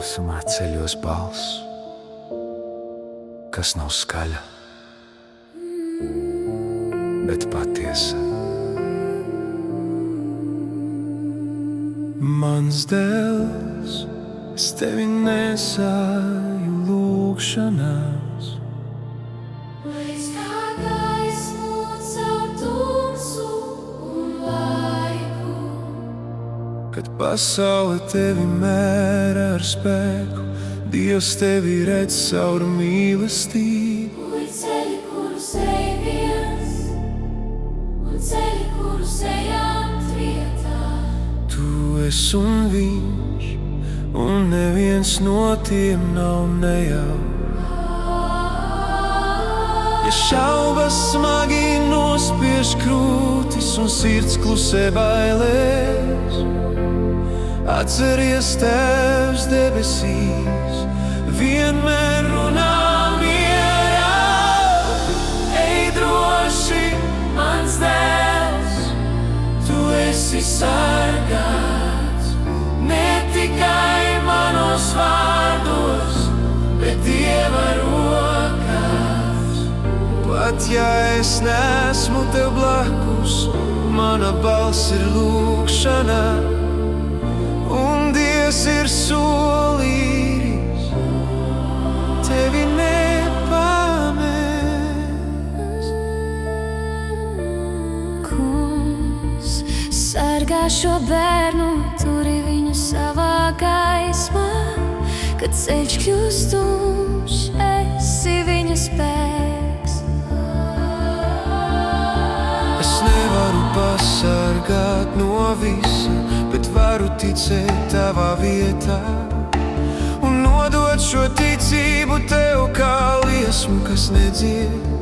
klusumā ceļos balss, kas nav skaļa, bet patiesa. Mans dēls, es tevi nesāju lūgšanās, Lai kā gaismu caur tumsu un laiku. kad pasaule tevi mēra ar spēku, Dievs tevi redz caur mīlestību. Ui ceļi, kurus ej viens, un ceļi, kurus ejam tvietā. Tu esi un viņš, un neviens no tiem nav nejauks. Ja šaubas smagi nospiež krūtis un sirds klusē bailēs, atceries Tēvs debesīs, vienmēr runā mierā. Ej droši, Mans dēls, tu esi sargāts, ne tikai manos vārdos, bet Dieva rokās. Pat ja es neesmu tev blakus, mana balss ir lūgšana, un Dievs ir solījis tevi nepamest. Kungs, sargā šo bērnu, turi viņu savā gaismā. Kad ceļš kļūst tumšs, esi viņa spēks. Es nevaru pasargāt no visa, bet varu ticēt tavā vietā un nodot šo ticību tev kā liesmu, kas nedzied.